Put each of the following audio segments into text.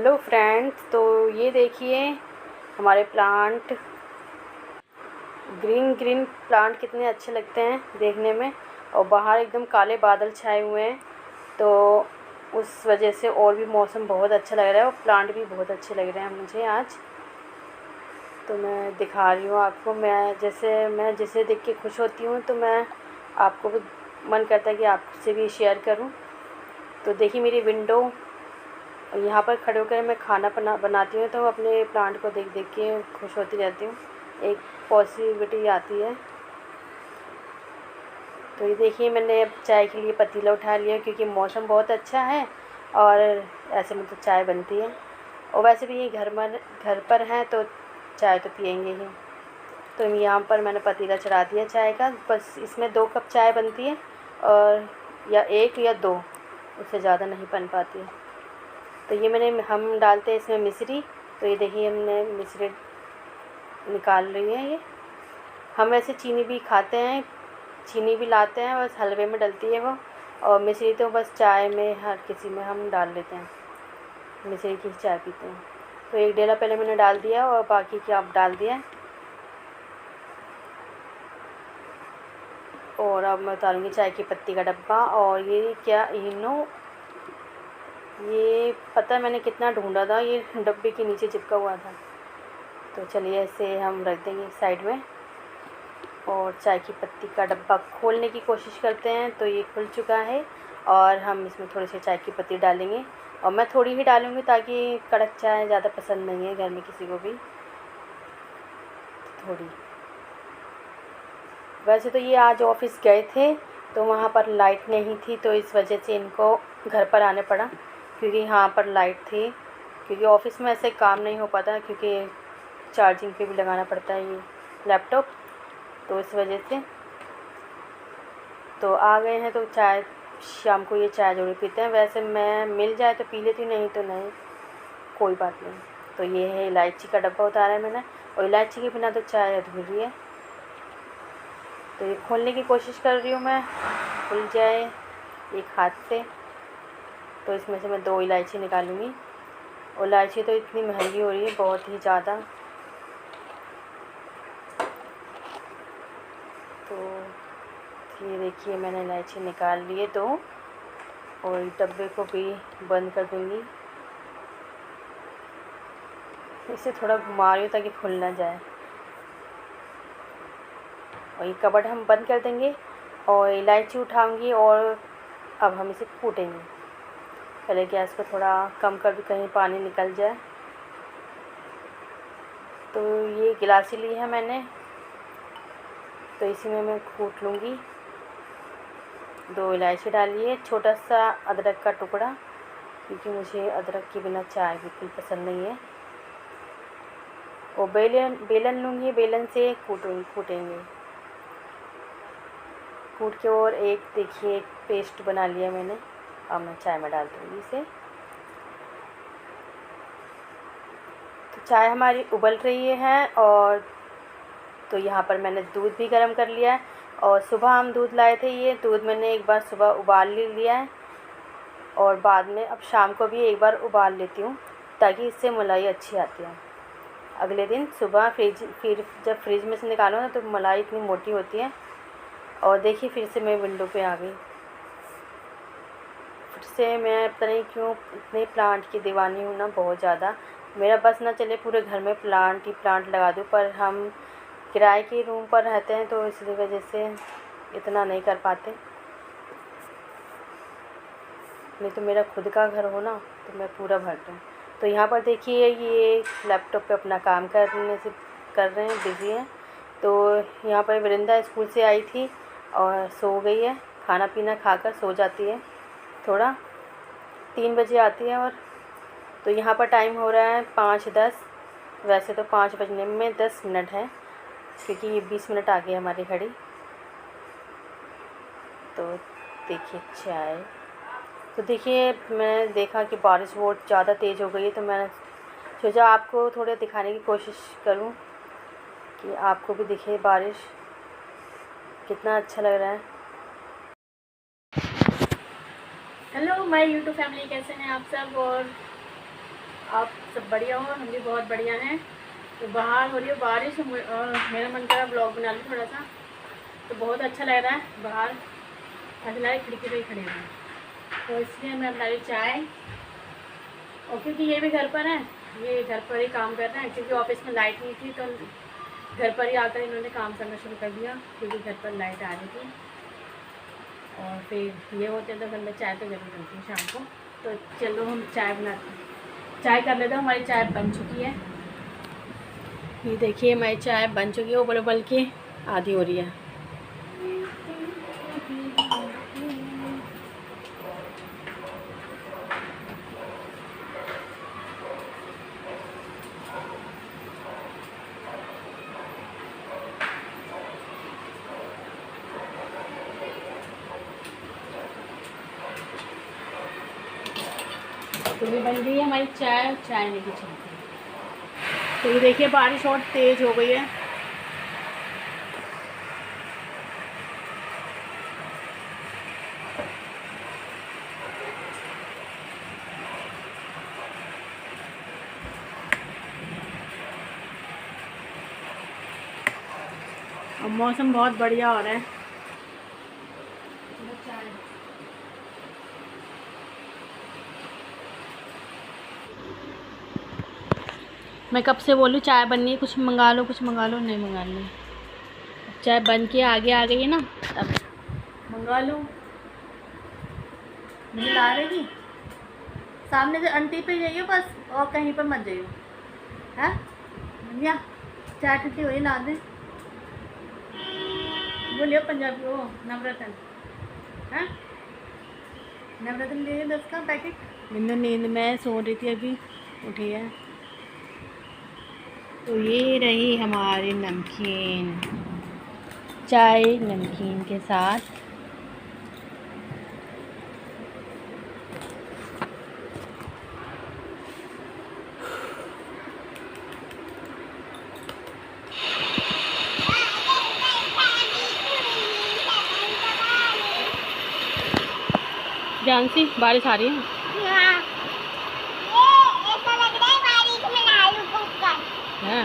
Hello friends, तो ये देखिए हमारे प्लांट, ग्रीन ग्रीन प्लांट कितने अच्छे लगते हैं देखने में। और बाहर एकदम काले बादल छाए हुए हैं, तो उस वजह से और भी मौसम बहुत अच्छा लग रहा है और प्लांट भी बहुत अच्छे लग रहे हैं मुझे आज। तो मैं दिखा रही हूँ आपको। मैं जिसे देख के खुश होती हूँ, तो मैं आपको भी मन करता है कि आपसे भी शेयर करूँ। तो देखिए मेरी विंडो, यहाँ पर खड़े होकर मैं खाना बनाती हूँ, तो अपने प्लांट को देख देख के खुश होती रहती हूँ। एक पॉजिटिविटी आती है। तो ये देखिए मैंने अब चाय के लिए पतीला उठा लिया, क्योंकि मौसम बहुत अच्छा है और ऐसे में तो चाय बनती है। और वैसे भी ये घर पर हैं तो चाय तो पियेंगे ही। तो यहाँ पर मैंने पतीला चढ़ा दिया चाय का। बस इसमें 2 कप चाय बनती है, और या 1 या 2, उससे ज़्यादा नहीं बन पाती है। तो ये हम डालते हैं इसमें मिश्री। तो ये देखिए हमने मिश्री निकाल रही है। ये हम वैसे चीनी भी खाते हैं, चीनी भी लाते हैं, बस हलवे में डलती है वो। और मिश्री तो बस चाय में हर किसी में हम डाल लेते हैं, मिश्री की चाय पीते हैं। तो 1 डेला पहले मैंने डाल दिया और बाकी की आप डाल दिया। और अब मैं उतारूँगी चाय की पत्ती का डब्बा। और ये क्या इनो, ये पता है मैंने कितना ढूंढा था, ये डब्बे के नीचे चिपका हुआ था। तो चलिए इसे हम रख देंगे साइड में। और चाय की पत्ती का डब्बा खोलने की कोशिश करते हैं। तो ये खुल चुका है और हम इसमें थोड़ी सी चाय की पत्ती डालेंगे। और मैं थोड़ी ही डालूँगी, ताकि कड़क चाय ज़्यादा पसंद नहीं है घर में किसी को भी, थोड़ी। वैसे तो ये आज ऑफिस गए थे, तो वहाँ पर लाइट नहीं थी, तो इस वजह से इनको घर पर आने पड़ा, क्योंकि यहाँ पर लाइट थी। क्योंकि ऑफिस में ऐसे काम नहीं हो पाता, क्योंकि चार्जिंग पे भी लगाना पड़ता है ये लैपटॉप, तो इस वजह से। तो आ गए हैं, तो चाय शाम को ये चाय ज़रूर पीते हैं। वैसे मैं मिल जाए तो पी लेती हूँ, नहीं तो नहीं, कोई बात नहीं। तो ये है इलायची का डब्बा उतारा है मैंने, और इलायची के बिना तो चाय अधूरी है। तो ये खोलने की कोशिश कर रही हूँ मैं, खुल जाए एक हाथ से। तो इसमें से मैं 2 इलायची निकालूँगी। और इलायची तो इतनी महंगी हो रही है, बहुत ही ज़्यादा। तो ये देखिए मैंने इलायची निकाल लिए 2, और डब्बे को भी बंद कर दूँगी। इसे थोड़ा घुमा रही हूँ ताकि खुल ना जाए। और ये कबर्ड हम बंद कर देंगे, और इलायची उठाऊँगी, और अब हम इसे कूटेंगे। पहले गैस को थोड़ा कम कर दूँ, कहीं पानी निकल जाए। तो ये गिलासी ली है मैंने, तो इसी में मैं कूट लूँगी। 2 इलायची डालिए, छोटा सा अदरक का टुकड़ा, क्योंकि मुझे अदरक के बिना चाय बिल्कुल पसंद नहीं है। और बेलन लूँगी, बेलन से कूटेंगे। कूट के, और एक देखिए एक पेस्ट बना लिया मैंने। अब मैं चाय में डाल दूँगी इसे। तो चाय हमारी उबल रही है, और तो यहाँ पर मैंने दूध भी गर्म कर लिया है। और सुबह हम दूध लाए थे, ये दूध मैंने एक बार सुबह उबाल लिया है, और बाद में अब शाम को भी एक बार उबाल लेती हूँ, ताकि इससे मलाई अच्छी आती है। अगले दिन सुबह फिर जब फ्रिज में से निकालो ना, तो मलाई इतनी मोटी होती है। और देखिए फिर से मैं विंडो पे आ गई। फिर से मैं पता नहीं क्यों इतने प्लांट की दीवानी हूँ ना, बहुत ज़्यादा। मेरा बस ना चले पूरे घर में प्लांट ही प्लांट लगा दूँ, पर हम किराए के रूम पर रहते हैं, तो इसलिए वजह से इतना नहीं कर पाते। नहीं तो मेरा खुद का घर हो ना, तो मैं पूरा भर दूँ। तो यहाँ पर देखिए ये लैपटॉप पे अपना काम कर रहे हैं, बिज़ी हैं। तो यहाँ पर वृंदा स्कूल से आई थी और सो गई है, खाना पीना खाकर सो जाती है थोड़ा। 3 बजे आती है। और तो यहाँ पर टाइम हो रहा है 5:10। वैसे तो 5 बजने में 10 मिनट है, क्योंकि ये 20 मिनट आगे हमारी घड़ी। तो देखिए चाय, तो देखिए मैं देखा कि बारिश बहुत ज़्यादा तेज़ हो गई है, तो मैंने सोचा आपको थोड़ा दिखाने की कोशिश करूं, कि आपको भी दिखे बारिश, कितना अच्छा लग रहा है। हेलो माय यूट्यूब फैमिली, कैसे हैं आप सब। और आप सब बढ़िया हो, हम भी बहुत बढ़िया हैं। तो बाहर हो रही है बारिश और मेरा मन कर रहा ब्लॉग बना लूँ थोड़ा सा। तो बहुत अच्छा लग रहा है बाहर, ऐसा लग रहा है खिड़की पे ही खड़े हैं। तो इसलिए मैं बना रही चाय, और क्योंकि ये भी घर पर है, ये घर पर ही काम कर रहे हैं क्योंकि ऑफिस में लाइट नहीं थी, तो घर पर ही आकर इन्होंने काम करना शुरू कर दिया क्योंकि घर पर लाइट आ रही थी। और फिर ये होते हैं तो घर में चाय तो जरूर बनती है शाम को। तो चलो हम चाय बनाते हैं, चाय कर लेते हैं। हमारी चाय बन चुकी है, ये देखिए हमारी चाय बन चुकी है, उबल उबल के आधी हो रही है। तो ये बन गई है हमारी चाय, चाय नहीं की चलती। तो ये देखिए बारिश और तेज़ हो गई है। और मौसम बहुत बढ़िया हो रहा है। मैं कब से बोलूँ चाय बननी है, कुछ मंगा लो कुछ मंगा लो, नहीं मंगानी। चाय बन के आगे आ गई है ना, अब मंगा लो। मुझे ला रहेगी सामने से, आंटी पे जाइए बस, और कहीं पर मत जाइए। है भैया चाय ठंडी हुई ला दें, बोलिए पंजाबी हो। नवरत्न है, नवरत्न ले 10 का पैकेट। बिंदु नींद में सो रही थी, अभी उठी है। तो ये रही हमारी नमकीन चाय, नमकीन के साथ। जानसी बारिश आ रही है। हाँ। ये ऐसा लग रहा है बारिश में नहा लूं। हाँ।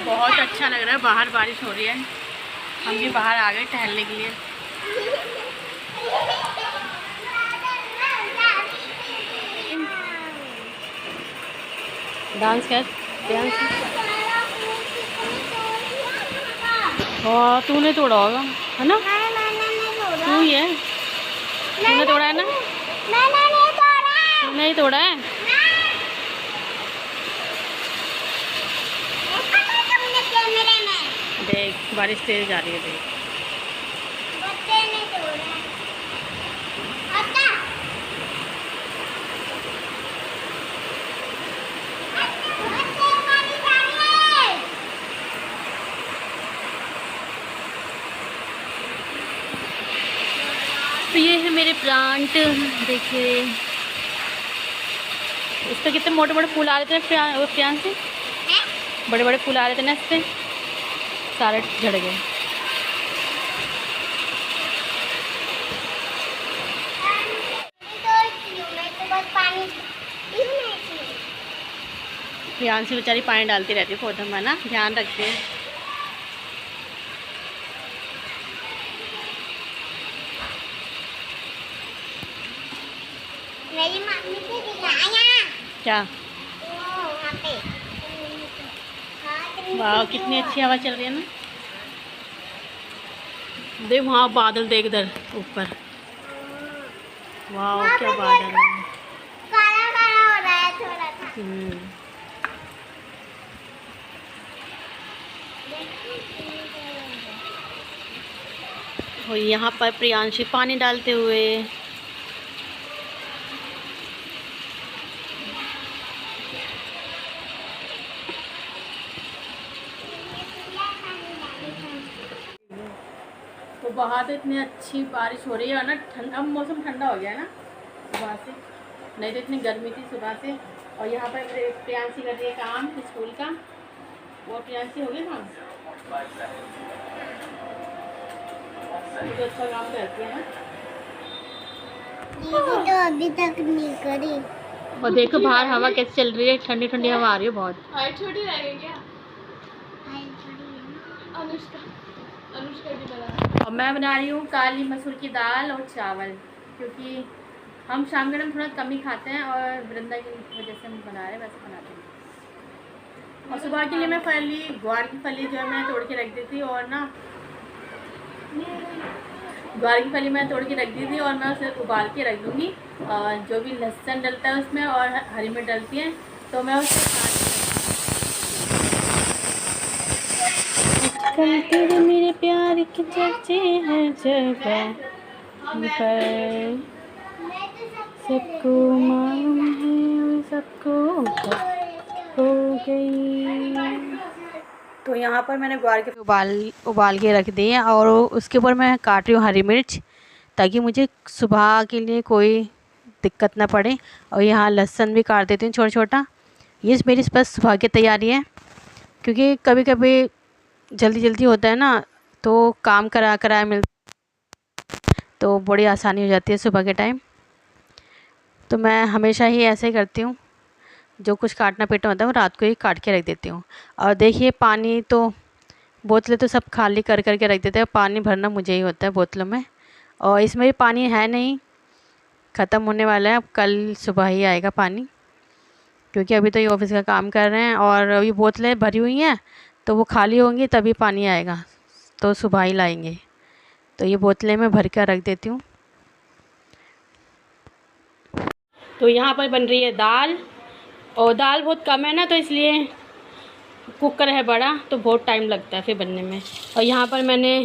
बहुत अच्छा लग रहा है, बाहर बारिश हो रही है, हम भी बाहर आ गए टहलने के लिए। डांस कर, डांस। हाँ तूने तोड़ा होगा है ना, तू ही है, तूने तोड़ा है ना। तूने ही तोड़ा है। देख बारिश तेज जा रही है, देख। तो ये है मेरे प्लांट, देखिए इस पर कितने मोटे मोटे फूल आ रहे थे प्यान से, बड़े बड़े फूल आ रहे थे ना, इस पर सारे झड़ गए। प्यान से बेचारी पानी डालती रहती है पौधों में ना, ध्यान रखते हैं। मेरी मम्मी को दिखाया क्या, वहाँ पे। वाह कितनी अच्छी हवा चल रही है ना, देख वहाँ बादल देख इधर ऊपर, वाह क्या बादल है, काला काला हो रहा है थोड़ा सा। और यहाँ पर प्रियांशी पानी डालते हुए, तो बाहर तो इतनी अच्छी बारिश हो रही है ना, ठंडा, अब मौसम ठंडा हो गया है ना सुबह से, नहीं तो इतनी गर्मी थी सुबह से। और यहाँ पर प्रियांशी कर रही है काम स्कूल का, वो प्रियांशी हो गई काम। तो अच्छा काम करती है ना। दीदी तो अभी तक नहीं करी। और देखो बाहर हवा कैसे चल रही है, ठंडी ठंडी हवा आ रही है बहुत। हाइट छोटी रह गई क्या? हाइट छोटी है ना। अनुष्का की तरह। और मैं बना रही हूँ काली मसूर की दाल और चावल, क्योंकि हम शाम के टाइम थोड़ा कम ही खाते हैं और वृंदा की वजह से हम बना रहे हैं, वैसे बनाते हैं। और सुबह के लिए मैं फली, ग्वार की फली जो है मैं तोड़ के रख दी थी, और ना ग्वार की फली मैं तोड़ के रख दी थी और मैं उसे उबाल के रख दूँगी। जो भी लहसुन डलता है उसमें और हरी मिर्च डलती है, तो मैं उसे तेरे मेरे प्यार के चर्चे हैं जगह पर, सबको मालूम है और सबको हो गई। तो यहाँ पर मैंने ग्वार के उबाल के रख दिए और उसके ऊपर मैं काट रही हूँ हरी मिर्च, ताकि मुझे सुबह के लिए कोई दिक्कत ना पड़े। और यहाँ लहसुन भी काट देती हूँ छोटा छोटा। ये मेरी बस सुबह की तैयारी है, क्योंकि कभी कभी जल्दी जल्दी होता है ना, तो काम करा मिलता, तो बड़ी आसानी हो जाती है सुबह के टाइम। तो मैं हमेशा ही ऐसे ही करती हूँ, जो कुछ काटना पीटना होता है वो रात को ही काट के रख देती हूँ। और देखिए पानी तो बोतलें तो सब खाली कर के रख देते हैं, पानी भरना मुझे ही होता है बोतलों में। और इसमें भी पानी है नहीं, ख़त्म होने वाला है, अब कल सुबह ही आएगा पानी, क्योंकि अभी तो ये ऑफिस का काम कर रहे हैं और अभी बोतलें भरी हुई हैं, तो वो खाली होंगी तभी पानी आएगा, तो सुबह ही लाएंगे। तो ये बोतलें मैं भर कर रख देती हूँ। तो यहाँ पर बन रही है दाल, और दाल बहुत कम है ना, तो इसलिए कुकर है बड़ा, तो बहुत टाइम लगता है फिर बनने में। और यहाँ पर मैंने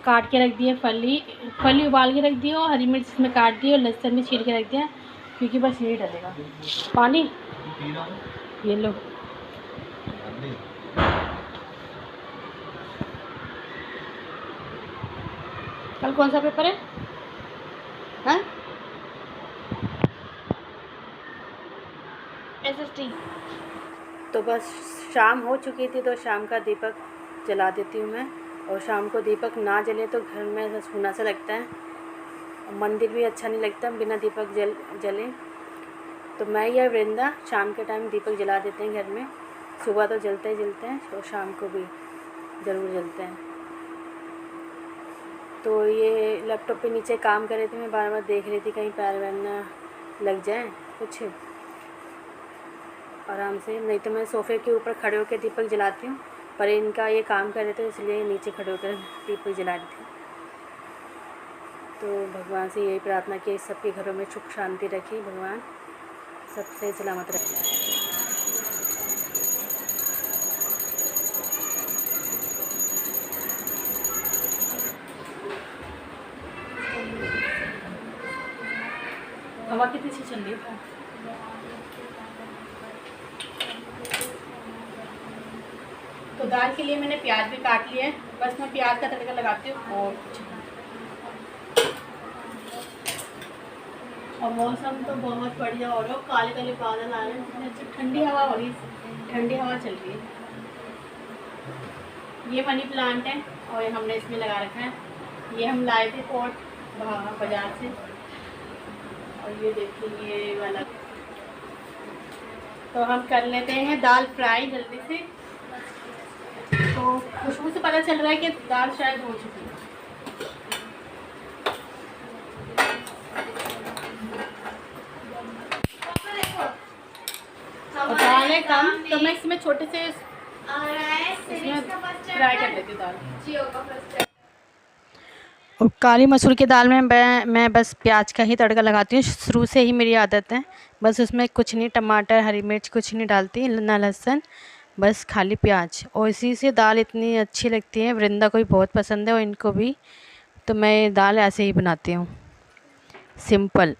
काट के रख दिए फली उबाल के रख दी और हरी मिर्च इसमें काट दी और लहसुन भी छील के रख दिया, क्योंकि बस यही डलेगा पानी। ये लो, कल कौन सा पेपर है? हाँ, SST। तो बस शाम हो चुकी थी, तो शाम का दीपक जला देती हूँ मैं। और शाम को दीपक ना जले तो घर में ऐसा सूना सा लगता है, और मंदिर भी अच्छा नहीं लगता बिना दीपक जले। तो मैं या वृंदा शाम के टाइम दीपक जला देते हैं घर में। सुबह तो जलते ही जलते हैं और शाम को भी ज़रूर जलते हैं। तो ये लैपटॉप पे नीचे काम कर रही थी, मैं बार बार देख रही थी कहीं पैर वैर ना लग जाए कुछ, आराम से। नहीं तो मैं सोफ़े के ऊपर खड़े होकर दीपक जलाती हूँ, पर इनका ये काम कर रहे थे इसलिए नीचे खड़े होकर दीपक जला रही थी। तो भगवान से यही प्रार्थना कि सबके घरों में सुख शांति रखे, भगवान सबसे सलामत रखे। हवा कितनी अच्छी चल रही है। तो दाल के लिए मैंने प्याज भी काट लिया है, बस मैं प्याज का तड़का लगाती हूँ और कुछ नहीं। और मौसम तो बहुत बढ़िया हो रहा है, काले काले बादल आ रहे हैं, ठंडी हवा हो रही है, ठंडी हवा चल रही है। ये मनी प्लांट है और ये हमने इसमें लगा रखा है, ये हम लाए थे पॉट बाज़ार से। और ये देखिए ये वाला। तो हम कर लेते हैं दाल फ्राई जल्दी से। तो खुशबू से पता चल रहा है कि दाल शायद हो चुकी है। और दाल है कम, तो मैं इसमें छोटे से इसमें फ्राई कर लेती हूँ दाल। और काली मसूर की दाल में मैं बस प्याज का ही तड़का लगाती हूँ, शुरू से ही मेरी आदत है। बस उसमें कुछ नहीं, टमाटर हरी मिर्च कुछ नहीं डालती, ना लहसुन, बस खाली प्याज। और इसी से दाल इतनी अच्छी लगती है, वृंदा को भी बहुत पसंद है और इनको भी। तो मैं दाल ऐसे ही बनाती हूँ, सिंपल।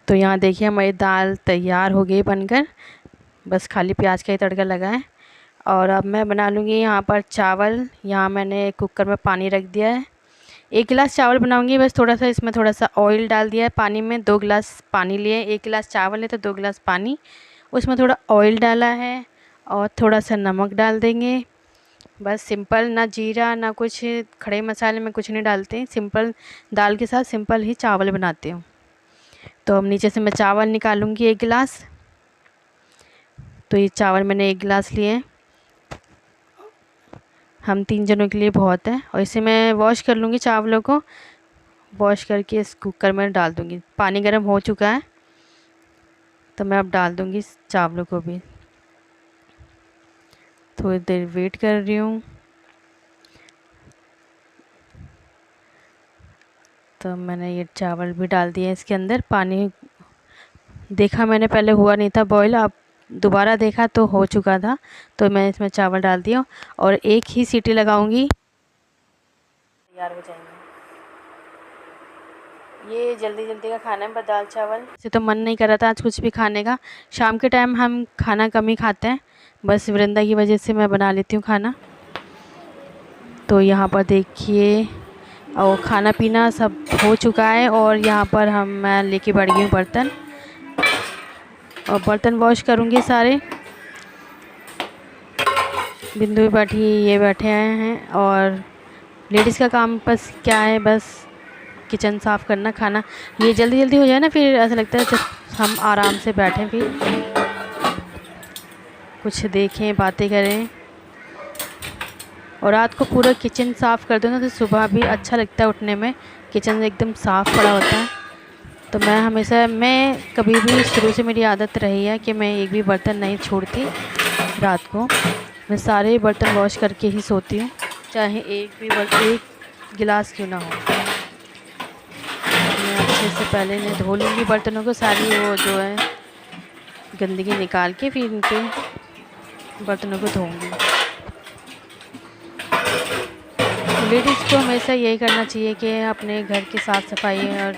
तो यहाँ देखिए हमारी दाल तैयार हो गई बनकर, बस खाली प्याज का ही तड़का लगा है। और अब मैं बना लूँगी यहाँ पर चावल। यहाँ मैंने कुकर में पानी रख दिया है। 1 गिलास चावल बनाऊँगी, बस थोड़ा सा इसमें थोड़ा सा ऑयल डाल दिया है पानी में। 2 गिलास पानी लिए, 1 गिलास चावल है तो 2 गिलास पानी, उसमें थोड़ा ऑयल डाला है और थोड़ा सा नमक डाल देंगे। बस सिंपल, ना जीरा ना कुछ खड़े मसाले में कुछ नहीं डालते, सिंपल दाल के साथ सिंपल ही चावल बनाती हूँ। तो अब नीचे से मैं चावल निकालूँगी 1 गिलास। तो ये चावल मैंने 1 गिलास लिए, हम 3 जनों के लिए बहुत है। और इसे मैं वॉश कर लूँगी, चावलों को वॉश करके इस कुकर में डाल दूँगी। पानी गर्म हो चुका है तो मैं अब डाल दूँगी इस चावलों को भी। थोड़ी देर वेट कर रही हूँ। तो मैंने ये चावल भी डाल दिए इसके अंदर। पानी देखा मैंने पहले हुआ नहीं था बॉईल, अब दोबारा देखा तो हो चुका था, तो मैं इसमें चावल डाल दिया और एक ही सीटी लगाऊंगी, तैयार हो जाएंगे। ये जल्दी जल्दी का खाना है, बस दाल चावल से तो मन नहीं कर रहा था आज कुछ भी खाने का। शाम के टाइम हम खाना कम ही खाते हैं, बस वृंदा की वजह से मैं बना लेती हूँ खाना। तो यहाँ पर देखिए और खाना पीना सब हो चुका है और यहाँ पर मैं लेके बढ़ गई हूँ बर्तन, और बर्तन वॉश करूँगी सारे। बिंदु भी बैठी, ये बैठे आए हैं। और लेडीज़ का काम बस क्या है, बस किचन साफ़ करना, खाना ये जल्दी जल्दी हो जाए ना, फिर ऐसा लगता है जब हम आराम से बैठें, फिर कुछ देखें, बातें करें। और रात को पूरा किचन साफ़ कर दो ना तो सुबह भी अच्छा लगता है उठने में, किचन एकदम साफ़ पड़ा होता है। तो मैं हमेशा, मैं कभी भी शुरू से मेरी आदत रही है कि मैं एक भी बर्तन नहीं छोड़ती रात को। मैं सारे बर्तन वॉश करके ही सोती हूँ, चाहे एक गिलास क्यों ना हो। मैं अच्छे से पहले ने धो लूँगी बर्तनों को, सारी वो जो है गंदगी निकाल के फिर इनके बर्तनों को धोऊँगी। लेडीज़ को हमेशा यही करना चाहिए कि अपने घर की साफ़ सफाई और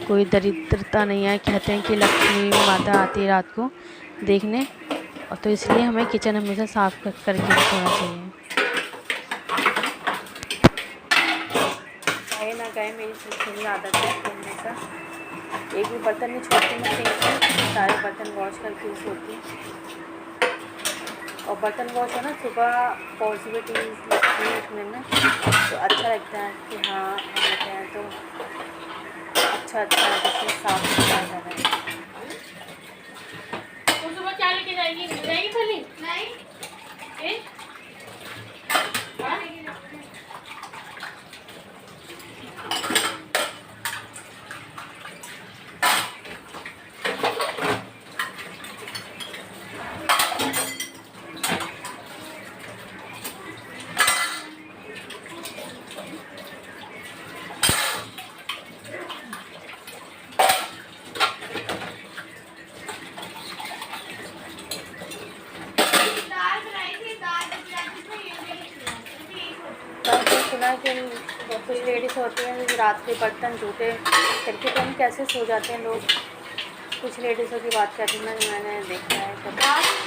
कोई दरिद्रता नहीं है। कहते हैं कि लक्ष्मी माता आती है रात को देखने, और तो इसलिए हमें किचन हमेशा साफ़ करके रखना चाहिए। चाहे ना गए, मेरी सिलसिली आदत है कि हमेशा एक भी बर्तन नहीं छोड़ती मैं सिंक में, सारे बर्तन वॉश करके सोती हूँ। और बर्तन वॉश है ना, सुबह पॉजिटिविटी लगती है उठने में, तो अच्छा लगता है कि हाँ हम उठे हैं तो अच्छा जैसे साफ सुथरा घर है। तो सुबह क्या लेके जाएगी? जाएगी खाली? नहीं। सुना कि कुछ लेडीज़ होती हैं जो रात के बर्तन जूठे करके तो हम कैसे सो जाते हैं लोग। कुछ लेडीज़ों की बात करती मैं मैंने देखा है,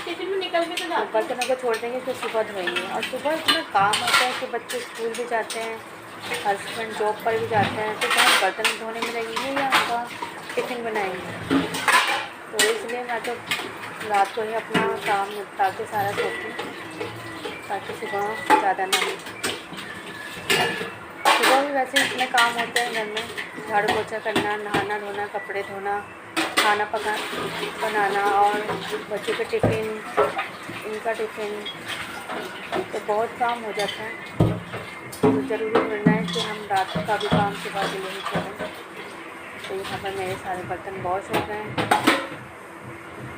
टिफिन में निकल के तो बर्तनों को छोड़ देंगे फिर सुबह धोएंगे। और सुबह इतना काम होता है कि बच्चे स्कूल भी जाते हैं, हस्बैंड जॉब पर भी जाते हैं, तो क्या बर्तन धोने में लगेंगे या उनका टिफ़िन बनाएंगे। तो इसलिए मैं तो रात को ही अपना काम निपटा के सारा सोती हूँ ताकि सुबह ज़्यादा ना हो। सुबह भी वैसे इतने काम होते हैं घर में, झाड़ू पोछा करना, नहाना धोना, कपड़े धोना, खाना बनाना और बच्चों के टिफ़िन, इनका टिफ़िन, तो बहुत काम हो जाता है। तो ज़रूरी निर्णय है कि हम रात का भी काम सुबह के लिए ही करें। तो यहाँ पर मेरे सारे बर्तन वॉश हो गए हैं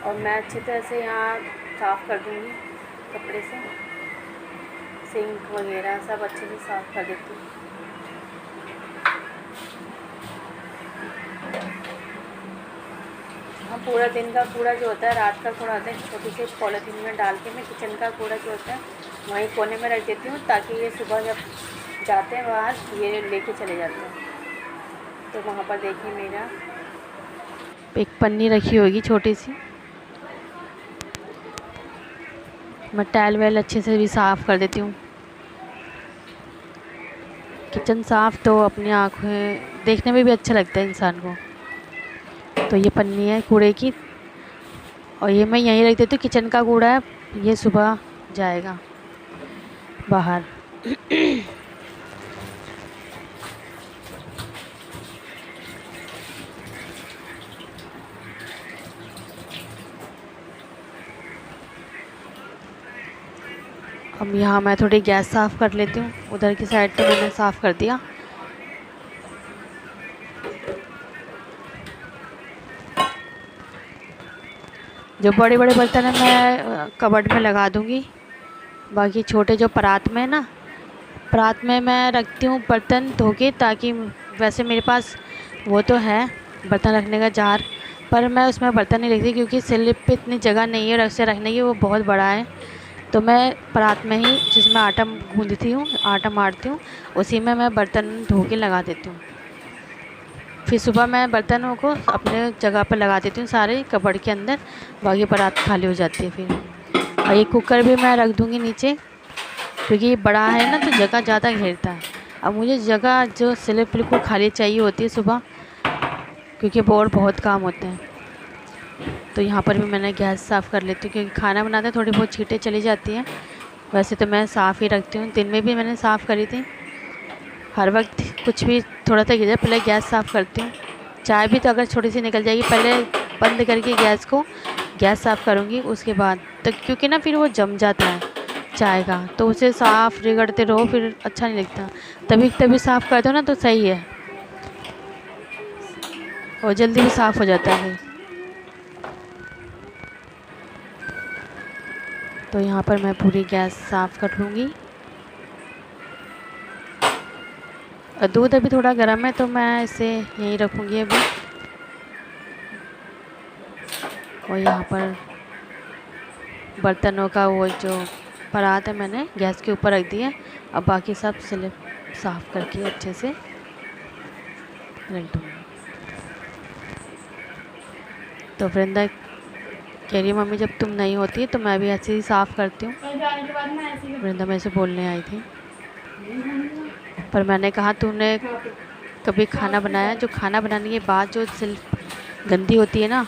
और मैं अच्छी तरह से यहाँ साफ़ कर दूँगी कपड़े से, सिंक वगैरह सब अच्छे से साफ़ कर देती हूँ। हम पूरा दिन का कूड़ा जो होता है, रात का कूड़ा होता है, छोटी सी पॉलीथीन में डाल के मैं किचन का कूड़ा जो होता है वहीं कोने में रख देती हूँ ताकि ये सुबह जब जाते हैं बाहर ये लेके चले जाते हैं। तो वहाँ पर देखिए मेरा एक पन्नी रखी होगी छोटी सी, मैं टाइल वाइल अच्छे से भी साफ़ कर देती हूँ। किचन साफ़ तो अपनी आँखें देखने में भी अच्छा लगता है इंसान को। तो ये पन्नी है कूड़े की, और ये मैं यहीं रख देती हूँ। किचन का कूड़ा है, ये सुबह जाएगा बाहर। अब यहाँ मैं थोड़ी गैस साफ़ कर लेती हूँ। उधर की साइड तो मैंने साफ़ कर दिया। जो बड़े बड़े बर्तन है मैं कबर्ड में लगा दूँगी। बाकी छोटे जो परात में ना, परात में मैं रखती हूँ बर्तन धो के, ताकि वैसे मेरे पास वो तो है बर्तन रखने का जार, पर मैं उसमें बर्तन नहीं रखती क्योंकि स्लिप पे इतनी जगह नहीं है उसे रखने की, वो बहुत बड़ा है। तो मैं परात में ही, जिसमें आटा गूँधती हूँ, आटा मारती हूँ, उसी में मैं बर्तन धो के लगा देती हूँ। फिर सुबह मैं बर्तनों को अपने जगह पर लगा देती हूँ सारे कबर्ड के अंदर, बाकी परात खाली हो जाती है फिर। और ये कुकर भी मैं रख दूँगी नीचे, क्योंकि ये बड़ा है ना तो जगह ज़्यादा घेरता है। अब मुझे जगह जो स्लिप बिल्कुल खाली चाहिए होती है सुबह, क्योंकि और बहुत काम होते हैं। तो यहाँ पर भी मैंने गैस साफ़ कर लेती हूँ, क्योंकि खाना बनाते थोड़ी बहुत छींटें चली जाती हैं। वैसे तो मैं साफ़ ही रखती हूँ, दिन में भी मैंने साफ़ करी थी। हर वक्त कुछ भी थोड़ा सा गिर जाए पहले गैस साफ़ करती हूँ। चाय भी तो अगर छोटी सी निकल जाएगी, पहले बंद करके गैस को गैस साफ़ करूँगी उसके बाद, तो क्योंकि ना फिर वो जम जाता है चाय का, तो उसे साफ़ रगड़ते रहो, फिर अच्छा नहीं लगता। तभी साफ़ कर दो ना तो सही है, और जल्दी भी साफ़ हो जाता है। तो यहाँ पर मैं पूरी गैस साफ़ कर लूँगी। और दूध अभी थोड़ा गर्म है तो मैं इसे यहीं रखूँगी अभी। और यहाँ पर बर्तनों का वो जो परात है मैंने गैस के ऊपर रख दी है। अब बाकी सब स्लिप साफ़ करके अच्छे से रख दूँगी। तो वृंदा कह रही है मम्मी जब तुम नहीं होती तो मैं भी ऐसे ही साफ़ करती हूँ। वृंदा मेरे से बोलने आई थी, पर मैंने कहा तूने कभी खाना बनाया, जो खाना बनाने के बाद जो सिर्फ गंदी होती है ना,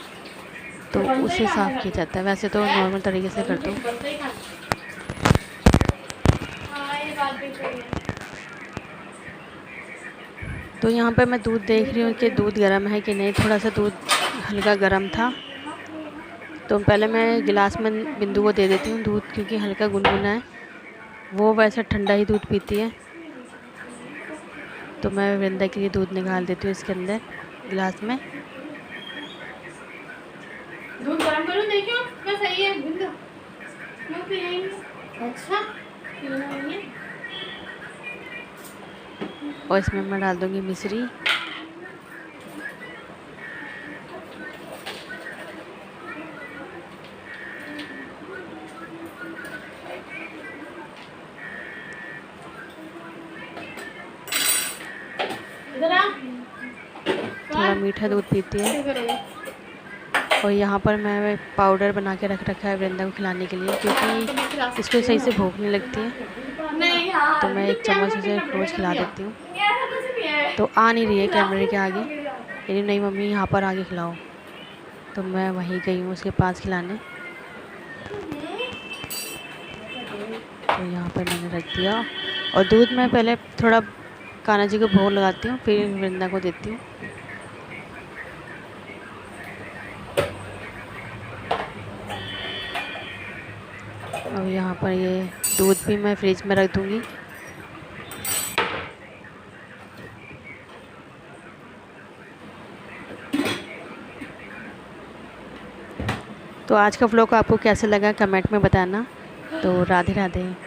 तो उसे साफ़ किया जाता है। वैसे तो नॉर्मल तरीके से करता हूँ। तो यहाँ पे मैं दूध देख रही हूँ कि दूध गर्म है कि नहीं। थोड़ा सा दूध हल्का गर्म था, तो पहले मैं गिलास में बिंदु को दे देती हूँ दूध, क्योंकि हल्का गुनगुना है, वो वैसे ठंडा ही दूध पीती है। तो मैं वृंदा के लिए दूध निकाल देती हूँ इसके अंदर गिलास में। दूध गरम करूँ? देखियो क्या सही है बिंदु, क्यों पिएंगे? अच्छा पीना नहीं है। और इसमें मैं डाल दूँगी मिश्री। इधर आ। थोड़ा मीठा दूध पीती है। क्या करोगे? और यहाँ पर मैं पाउडर बना के रख रखा है वृंदा को खिलाने के लिए, क्योंकि इसको सही से भूख नहीं लगती है। नहीं यार, तो मैं एक चम्मच उसे रोज़ खिला देती हूँ। तो आ नहीं रही है कैमरे के आगे, यानी नहीं मम्मी यहाँ पर आगे खिलाओ। तो मैं वहीं गई हूँ उसके पास खिलाने। तो यहाँ पर मैंने रख दिया। और दूध में पहले थोड़ा कान्हा जी को भोग लगाती हूँ, फिर वृंदा को देती हूँ। और यहाँ पर ये दूध भी मैं फ्रिज में रख दूँगी। तो आज का व्लॉग आपको कैसा लगा कमेंट में बताना। तो राधे राधे।